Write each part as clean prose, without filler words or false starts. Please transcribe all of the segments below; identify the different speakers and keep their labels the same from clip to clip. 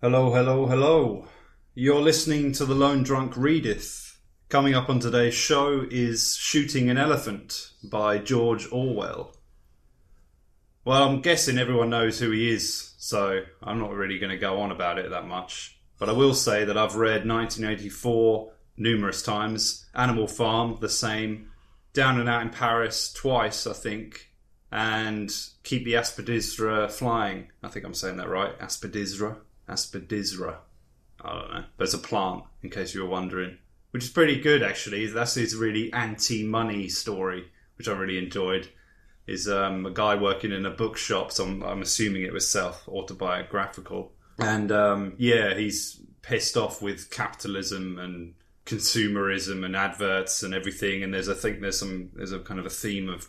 Speaker 1: Hello, hello, hello. You're listening to The Lone Drunk Readeth. Coming up on today's show is Shooting an Elephant by George Orwell. Well, I'm guessing everyone knows who he is, so I'm not really going to go on about it that much. But I will say that I've read 1984 numerous times, Animal Farm the same, Down and Out in Paris twice, I think, and Keep the Aspidistra Flying. I think I'm saying that right, Aspidistra. I don't know. But it's a plant, in case you were wondering. Which is pretty good, actually. That's his really anti-money story, which I really enjoyed. Is a guy working in a bookshop, so I'm assuming it was self-autobiographical. And he's pissed off with capitalism and consumerism and adverts and everything. And there's a kind of a theme of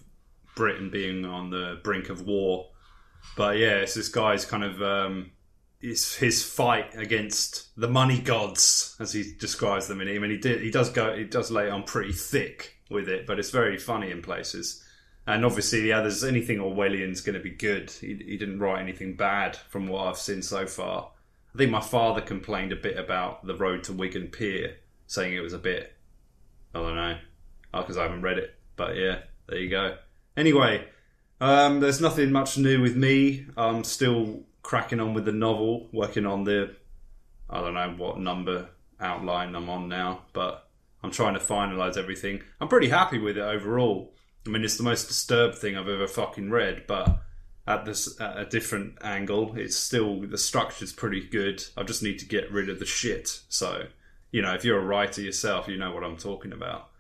Speaker 1: Britain being on the brink of war. But yeah, it's this guy's kind of... It's his fight against the money gods, as he describes them in him, and he does lay it on pretty thick with it, but it's very funny in places. And obviously, there's anything Orwellian's going to be good. He didn't write anything bad from what I've seen so far. I think my father complained a bit about The Road to Wigan Pier, saying it was a bit, I don't know, because I haven't read it. But yeah, there you go. Anyway, there's nothing much new with me. I'm still cracking on with the novel, working on I don't know what number outline I'm on now, but I'm trying to finalise everything. I'm pretty happy with it overall. I mean, it's the most disturbed thing I've ever fucking read, but at a different angle, it's still, the structure's pretty good. I just need to get rid of the shit. So, if you're a writer yourself, you know what I'm talking about.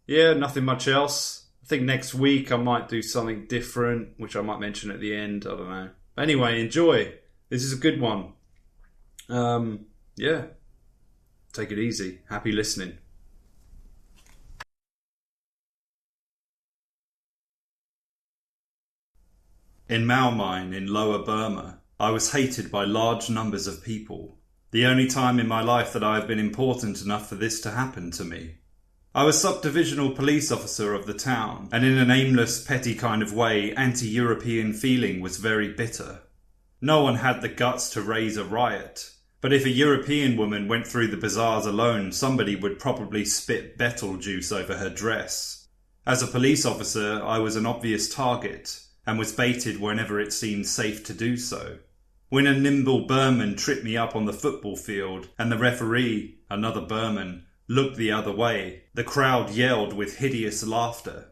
Speaker 1: Yeah, nothing much else. I think next week I might do something different, which I might mention at the end. I don't know. Anyway, enjoy. This is a good one. Yeah. Take it easy. Happy listening. In Mau Mine in Lower Burma, I was hated by large numbers of people. The only time in my life that I have been important enough for this to happen to me. I was sub-divisional police officer of the town, and in an aimless, petty kind of way, anti-European feeling was very bitter. No one had the guts to raise a riot, but if a European woman went through the bazaars alone, somebody would probably spit betel juice over her dress. As a police officer, I was an obvious target, and was baited whenever it seemed safe to do so. When a nimble Burman tripped me up on the football field, and the referee, another Burman, looked the other way, the crowd yelled with hideous laughter.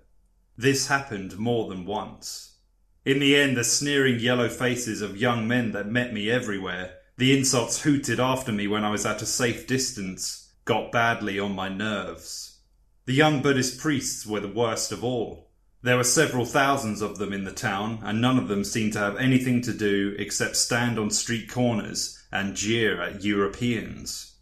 Speaker 1: This happened more than once. In the end, the sneering yellow faces of young men that met me everywhere, the insults hooted after me when I was at a safe distance, got badly on my nerves. The young Buddhist priests were the worst of all. There were several thousands of them in the town, and none of them seemed to have anything to do except stand on street corners and jeer at Europeans.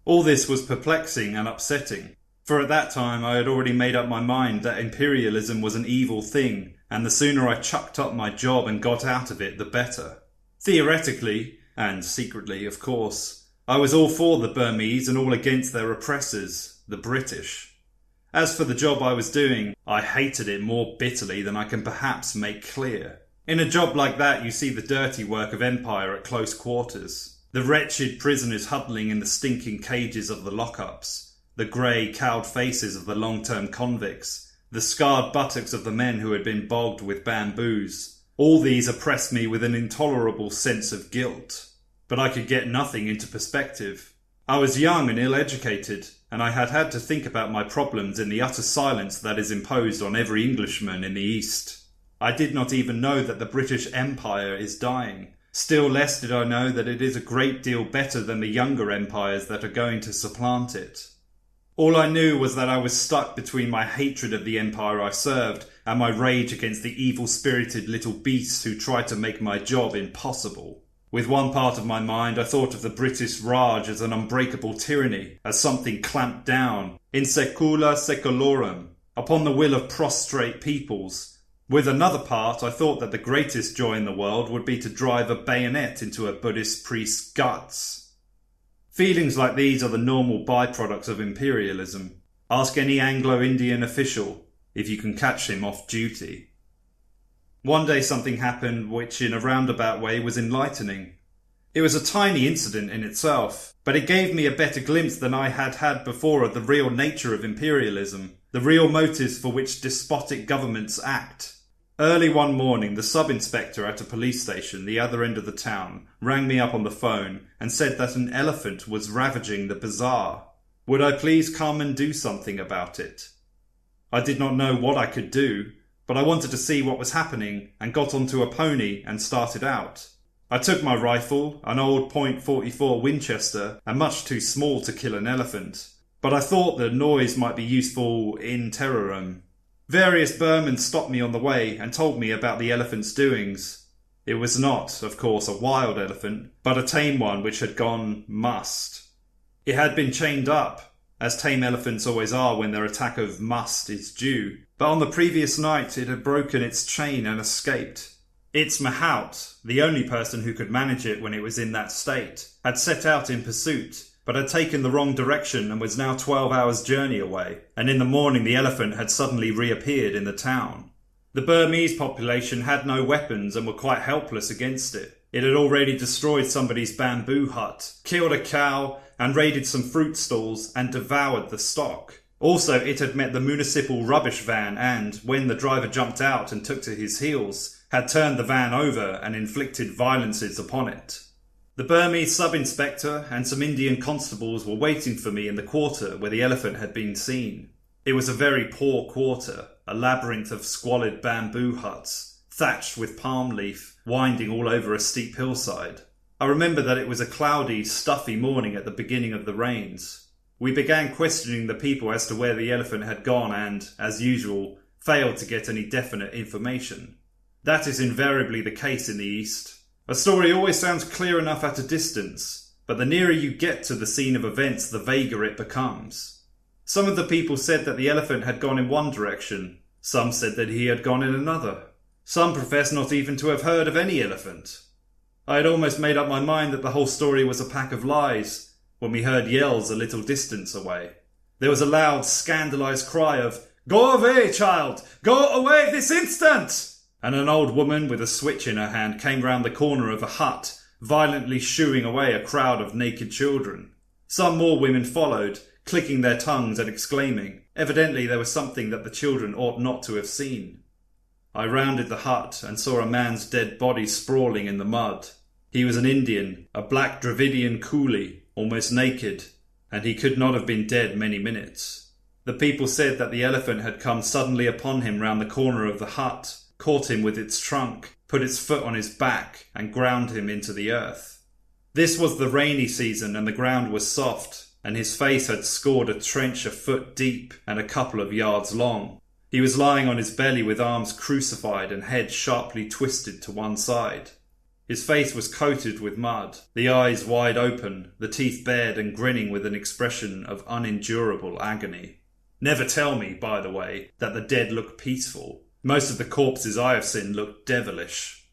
Speaker 1: All this was perplexing and upsetting, for at that time I had already made up my mind that imperialism was an evil thing, and the sooner I chucked up my job and got out of it, the better. Theoretically, and secretly of course, I was all for the Burmese and all against their oppressors, the British. As for the job I was doing, I hated it more bitterly than I can perhaps make clear. In a job like that you see the dirty work of empire at close quarters. The wretched prisoners huddling in the stinking cages of the lockups, the grey, cowed faces of the long-term convicts, the scarred buttocks of the men who had been bogged with bamboos. All these oppressed me with an intolerable sense of guilt. But I could get nothing into perspective. I was young and ill-educated, and I had had to think about my problems in the utter silence that is imposed on every Englishman in the East. I did not even know that the British Empire is dying. Still less did I know that it is a great deal better than the younger empires that are going to supplant it. All I knew was that I was stuck between my hatred of the empire I served and my rage against the evil-spirited little beasts who tried to make my job impossible. With one part of my mind I thought of the British Raj as an unbreakable tyranny, as something clamped down, in secula seculorum, upon the will of prostrate peoples. With another part, I thought that the greatest joy in the world would be to drive a bayonet into a Buddhist priest's guts. Feelings like these are the normal byproducts of imperialism. Ask any Anglo-Indian official, if you can catch him off duty. One day something happened which in a roundabout way was enlightening. It was a tiny incident in itself, but it gave me a better glimpse than I had had before of the real nature of imperialism, the real motives for which despotic governments act. Early one morning, the sub-inspector at a police station the other end of the town rang me up on the phone and said that an elephant was ravaging the bazaar. Would I please come and do something about it? I did not know what I could do, but I wanted to see what was happening and got onto a pony and started out. I took my rifle, an old .44 Winchester, and much too small to kill an elephant, but I thought the noise might be useful in terrorem. Various Burmen stopped me on the way and told me about the elephant's doings. It was not, of course, a wild elephant, but a tame one which had gone must. It had been chained up, as tame elephants always are when their attack of must is due, but on the previous night it had broken its chain and escaped. Its mahout, the only person who could manage it when it was in that state, had set out in pursuit, but had taken the wrong direction and was now 12 hours' journey away, and in the morning the elephant had suddenly reappeared in the town. The Burmese population had no weapons and were quite helpless against it. It had already destroyed somebody's bamboo hut, killed a cow, and raided some fruit stalls and devoured the stock. Also, it had met the municipal rubbish van and, when the driver jumped out and took to his heels, had turned the van over and inflicted violences upon it. The Burmese sub-inspector and some Indian constables were waiting for me in the quarter where the elephant had been seen. It was a very poor quarter, a labyrinth of squalid bamboo huts, thatched with palm leaf, winding all over a steep hillside. I remember that it was a cloudy, stuffy morning at the beginning of the rains. We began questioning the people as to where the elephant had gone and, as usual, failed to get any definite information. That is invariably the case in the East. A story always sounds clear enough at a distance, but the nearer you get to the scene of events, the vaguer it becomes. Some of the people said that the elephant had gone in one direction, some said that he had gone in another. Some professed not even to have heard of any elephant. I had almost made up my mind that the whole story was a pack of lies, when we heard yells a little distance away. There was a loud, scandalised cry of, "Go away, child! Go away this instant!" And an old woman with a switch in her hand came round the corner of a hut, violently shooing away a crowd of naked children. Some more women followed, clicking their tongues and exclaiming. Evidently there was something that the children ought not to have seen. I rounded the hut and saw a man's dead body sprawling in the mud. He was an Indian, a black Dravidian coolie, almost naked, and he could not have been dead many minutes. The people said that the elephant had come suddenly upon him round the corner of the hut, caught him with its trunk, put its foot on his back, and ground him into the earth. This was the rainy season, and the ground was soft, and his face had scored a trench a foot deep and a couple of yards long. He was lying on his belly with arms crucified and head sharply twisted to one side. His face was coated with mud, the eyes wide open, the teeth bared and grinning with an expression of unendurable agony. Never tell me, by the way, that the dead look peaceful. Most of the corpses I have seen looked devilish.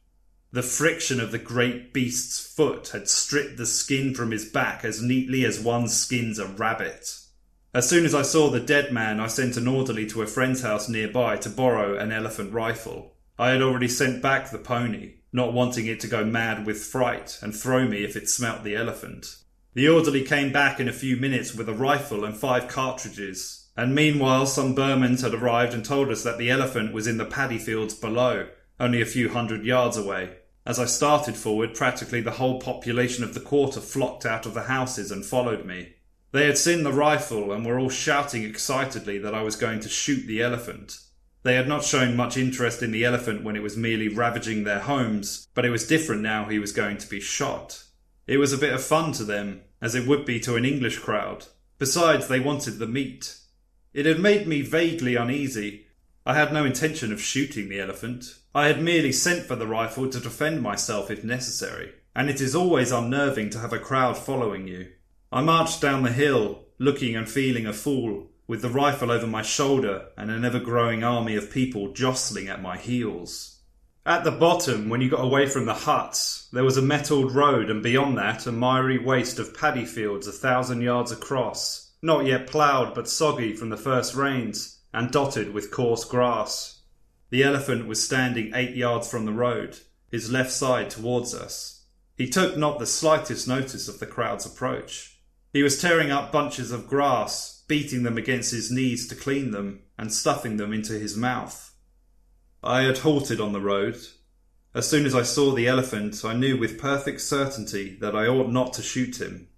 Speaker 1: The friction of the great beast's foot had stripped the skin from his back as neatly as one skins a rabbit. As soon as I saw the dead man, I sent an orderly to a friend's house nearby to borrow an elephant rifle. I had already sent back the pony, not wanting it to go mad with fright and throw me if it smelt the elephant. The orderly came back in a few minutes with a rifle and 5 cartridges. And meanwhile some Burmans had arrived and told us that the elephant was in the paddy fields below, only a few hundred yards away. As I started forward, practically the whole population of the quarter flocked out of the houses and followed me. They had seen the rifle and were all shouting excitedly that I was going to shoot the elephant. They had not shown much interest in the elephant when it was merely ravaging their homes, but it was different now he was going to be shot. It was a bit of fun to them, as it would be to an English crowd. Besides, they wanted the meat. It had made me vaguely uneasy. I had no intention of shooting the elephant. I had merely sent for the rifle to defend myself if necessary, and it is always unnerving to have a crowd following you. I marched down the hill, looking and feeling a fool, with the rifle over my shoulder and an ever-growing army of people jostling at my heels. At the bottom, when you got away from the huts, there was a metalled road, and beyond that a miry waste of paddy fields 1,000 yards across, not yet ploughed but soggy from the first rains, and dotted with coarse grass. The elephant was standing 8 yards from the road, his left side towards us. He took not the slightest notice of the crowd's approach. He was tearing up bunches of grass, beating them against his knees to clean them, and stuffing them into his mouth. I had halted on the road. As soon as I saw the elephant, I knew with perfect certainty that I ought not to shoot him.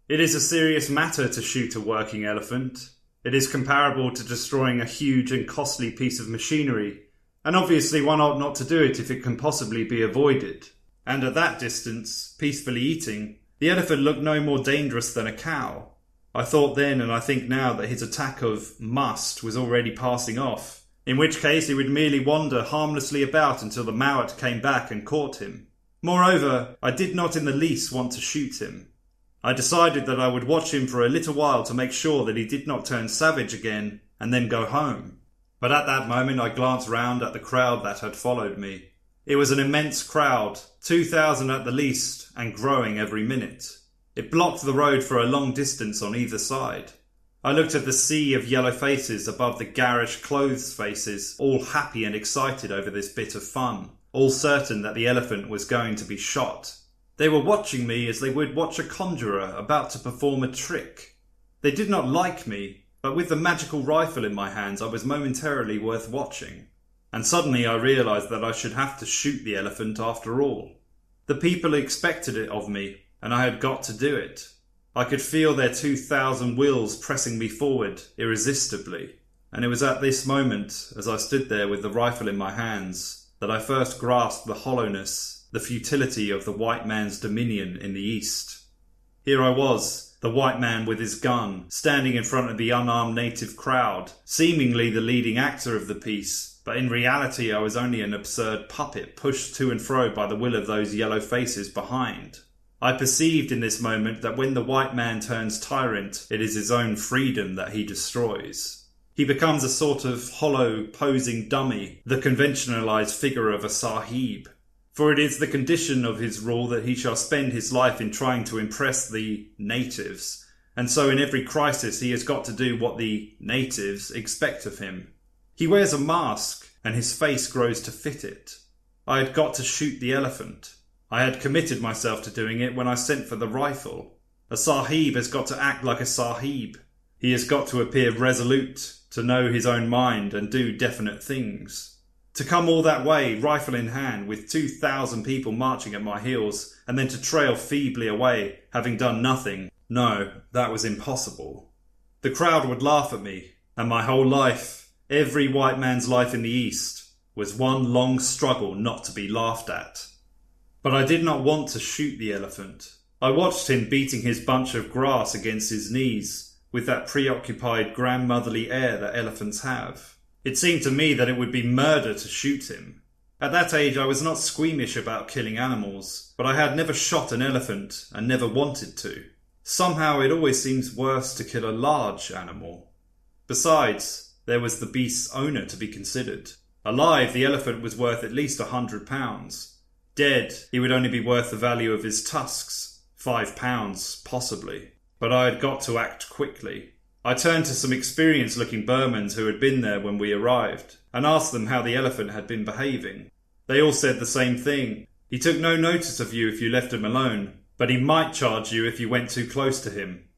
Speaker 1: It is a serious matter to shoot a working elephant. It is comparable to destroying a huge and costly piece of machinery, and obviously one ought not to do it if it can possibly be avoided. And at that distance, peacefully eating, the elephant looked no more dangerous than a cow. I thought then, and I think now, that his attack of must was already passing off, in which case he would merely wander harmlessly about until the mowat came back and caught him. Moreover, I did not in the least want to shoot him. I decided that I would watch him for a little while to make sure that he did not turn savage again, and then go home. But at that moment I glanced round at the crowd that had followed me. It was an immense crowd, 2,000 at the least, and growing every minute. It blocked the road for a long distance on either side. I looked at the sea of yellow faces above the garish clothes faces, all happy and excited over this bit of fun, all certain that the elephant was going to be shot. They were watching me as they would watch a conjurer about to perform a trick. They did not like me, but with the magical rifle in my hands I was momentarily worth watching. And suddenly I realised that I should have to shoot the elephant after all. The people expected it of me, and I had got to do it. I could feel their 2,000 wills pressing me forward irresistibly, and it was at this moment, as I stood there with the rifle in my hands, that I first grasped the hollowness, the futility of the white man's dominion in the East. Here I was, the white man with his gun, standing in front of the unarmed native crowd, seemingly the leading actor of the piece, but in reality I was only an absurd puppet pushed to and fro by the will of those yellow faces behind. I perceived in this moment that when the white man turns tyrant, it is his own freedom that he destroys. He becomes a sort of hollow, posing dummy, the conventionalized figure of a sahib. For it is the condition of his rule that he shall spend his life in trying to impress the natives, and so in every crisis he has got to do what the natives expect of him. He wears a mask, and his face grows to fit it. I had got to shoot the elephant. I had committed myself to doing it when I sent for the rifle. A sahib has got to act like a sahib. He has got to appear resolute, to know his own mind and do definite things. To come all that way, rifle in hand, with 2,000 people marching at my heels, and then to trail feebly away, having done nothing. No, that was impossible. The crowd would laugh at me, and my whole life, every white man's life in the East, was one long struggle not to be laughed at. But I did not want to shoot the elephant. I watched him beating his bunch of grass against his knees, with that preoccupied grandmotherly air that elephants have. It seemed to me that it would be murder to shoot him. At that age I was not squeamish about killing animals, but I had never shot an elephant and never wanted to. Somehow it always seems worse to kill a large animal. Besides, there was the beast's owner to be considered. Alive, the elephant was worth at least £100. Dead, he would only be worth the value of his tusks, £5 possibly. But I had got to act quickly. I turned to some experienced-looking Burmans who had been there when we arrived, and asked them how the elephant had been behaving. They all said the same thing. He took no notice of you if you left him alone, but he might charge you if you went too close to him.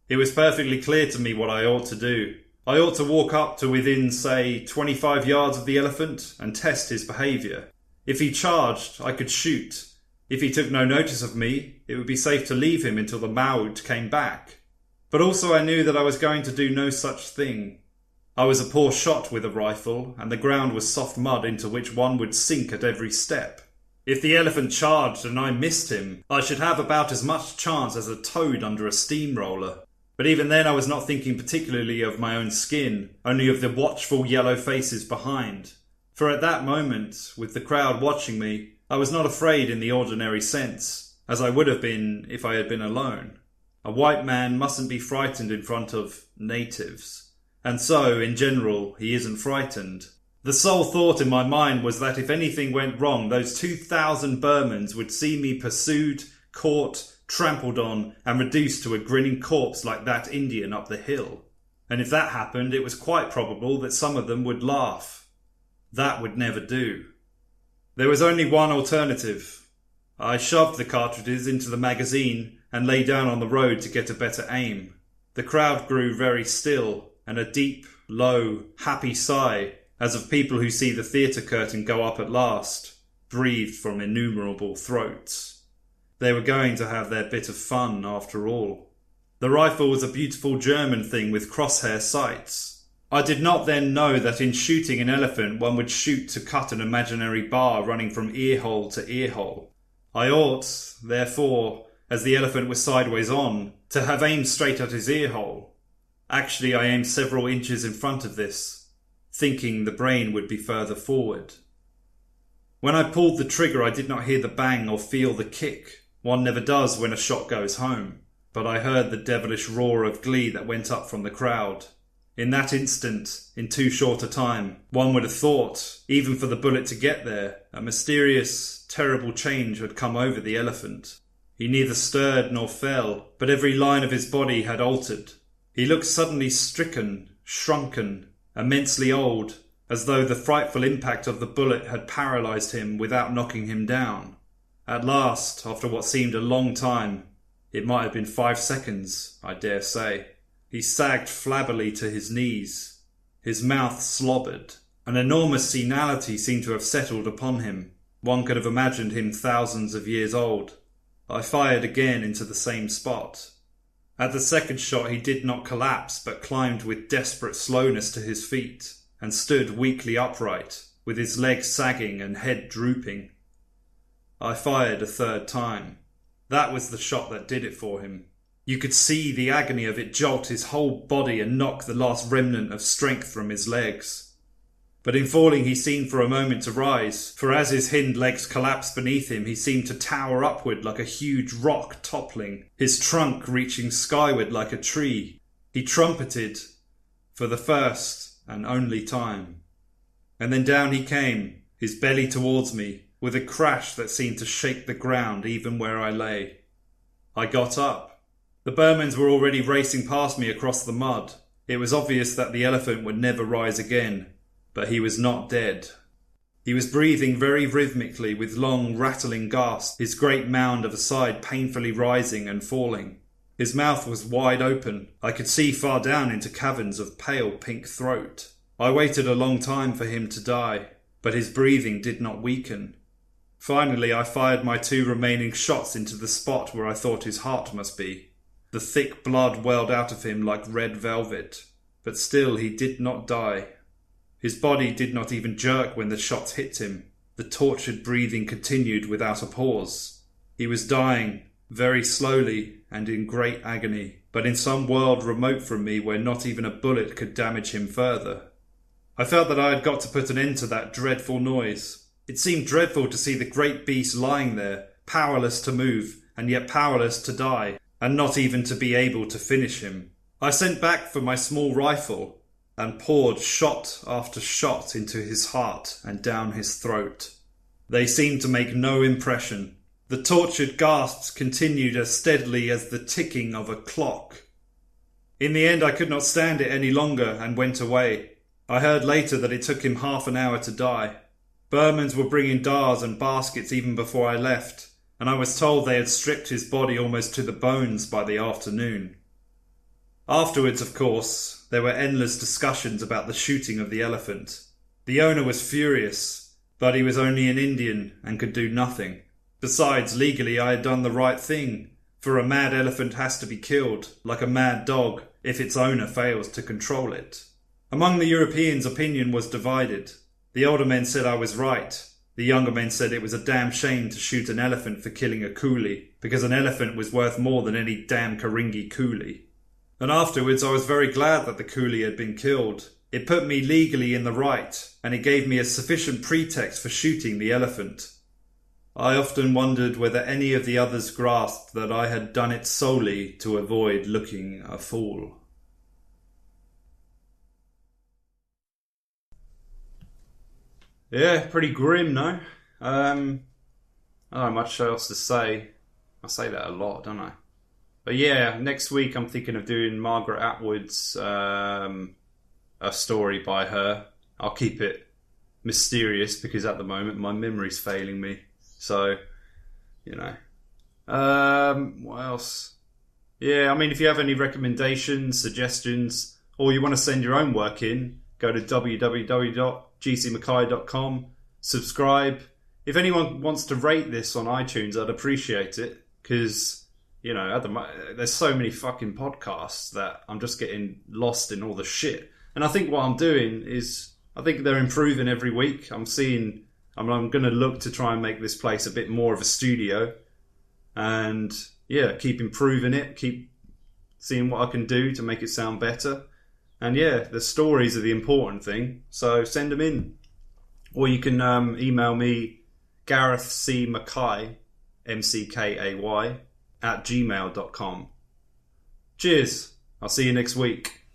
Speaker 1: It was perfectly clear to me what I ought to do. I ought to walk up to within, say, 25 yards of the elephant and test his behaviour. If he charged, I could shoot. If he took no notice of me, it would be safe to leave him until the mowat came back. But also I knew that I was going to do no such thing. I was a poor shot with a rifle, and the ground was soft mud into which one would sink at every step. If the elephant charged and I missed him, I should have about as much chance as a toad under a steamroller. But even then I was not thinking particularly of my own skin, only of the watchful yellow faces behind. For at that moment, with the crowd watching me, I was not afraid in the ordinary sense, as I would have been if I had been alone. A white man mustn't be frightened in front of natives. And so, in general, he isn't frightened. The sole thought in my mind was that if anything went wrong, those 2,000 Burmans would see me pursued, caught, trampled on, and reduced to a grinning corpse like that Indian up the hill. And if that happened, it was quite probable that some of them would laugh. That would never do. There was only one alternative. I shoved the cartridges into the magazine and lay down on the road to get a better aim. The crowd grew very still, and a deep, low, happy sigh, as of people who see the theatre curtain go up at last, breathed from innumerable throats. They were going to have their bit of fun after all. The rifle was a beautiful German thing with crosshair sights. I did not then know that in shooting an elephant one would shoot to cut an imaginary bar running from earhole to earhole. I ought, therefore, as the elephant was sideways on, to have aimed straight at his earhole. Actually, I aimed several inches in front of this, thinking the brain would be further forward. When I pulled the trigger, I did not hear the bang or feel the kick. One never does when a shot goes home. But I heard the devilish roar of glee that went up from the crowd. In that instant, in too short a time, one would have thought, even for the bullet to get there, a mysterious, terrible change had come over the elephant. He neither stirred nor fell, but every line of his body had altered. He looked suddenly stricken, shrunken, immensely old, as though the frightful impact of the bullet had paralysed him without knocking him down. At last, after what seemed a long time, it might have been 5 seconds, I dare say, he sagged flabbily to his knees. His mouth slobbered. An enormous senility seemed to have settled upon him. One could have imagined him thousands of years old. I fired again into the same spot. At the second shot he did not collapse, but climbed with desperate slowness to his feet, and stood weakly upright, with his legs sagging and head drooping. I fired a third time. That was the shot that did it for him. You could see the agony of it jolt his whole body and knock the last remnant of strength from his legs. But in falling he seemed for a moment to rise, for as his hind legs collapsed beneath him he seemed to tower upward like a huge rock toppling, his trunk reaching skyward like a tree. He trumpeted for the first and only time. And then down he came, his belly towards me, with a crash that seemed to shake the ground even where I lay. I got up. The Burmans were already racing past me across the mud. It was obvious that the elephant would never rise again, but he was not dead. He was breathing very rhythmically with long, rattling gasps, his great mound of a side painfully rising and falling. His mouth was wide open. I could see far down into caverns of pale pink throat. I waited a long time for him to die, but his breathing did not weaken. Finally, I fired my 2 remaining shots into the spot where I thought his heart must be. The thick blood welled out of him like red velvet, but still he did not die. His body did not even jerk when the shots hit him. The tortured breathing continued without a pause. He was dying, very slowly and in great agony, but in some world remote from me where not even a bullet could damage him further. I felt that I had got to put an end to that dreadful noise. It seemed dreadful to see the great beast lying there, powerless to move, and yet powerless to die, and not even to be able to finish him. I sent back for my small rifle, and poured shot after shot into his heart and down his throat. They seemed to make no impression. The tortured gasps continued as steadily as the ticking of a clock. In the end I could not stand it any longer and went away. I heard later that it took him half an hour to die. Burmans were bringing dars and baskets even before I left, and I was told they had stripped his body almost to the bones by the afternoon. Afterwards, of course, there were endless discussions about the shooting of the elephant. The owner was furious, but he was only an Indian and could do nothing. Besides, legally I had done the right thing, for a mad elephant has to be killed, like a mad dog, if its owner fails to control it. Among the Europeans, opinion was divided. The older men said I was right. The younger men said it was a damn shame to shoot an elephant for killing a coolie, because an elephant was worth more than any damn Karingi coolie. And afterwards I was very glad that the coolie had been killed. It put me legally in the right, and it gave me a sufficient pretext for shooting the elephant. I often wondered whether any of the others grasped that I had done it solely to avoid looking a fool. Yeah, pretty grim, no? I don't know much else to say. I say that a lot, don't I? But yeah, next week I'm thinking of doing Margaret Atwood's a story by her. I'll keep it mysterious because at the moment my memory's failing me. So, what else? Yeah, I mean, if you have any recommendations, suggestions, or you want to send your own work in, go to www.gcmackay.com, subscribe. If anyone wants to rate this on iTunes, I'd appreciate it, because, there's so many fucking podcasts that I'm just getting lost in all the shit. And I think what I'm doing is, I think they're improving every week. I'm going to look to try and make this place a bit more of a studio. And yeah, keep improving it, keep seeing what I can do to make it sound better. And yeah, the stories are the important thing, so send them in. Or you can email me, Gareth C. McKay, MCKAY, @gmail.com. Cheers, I'll see you next week.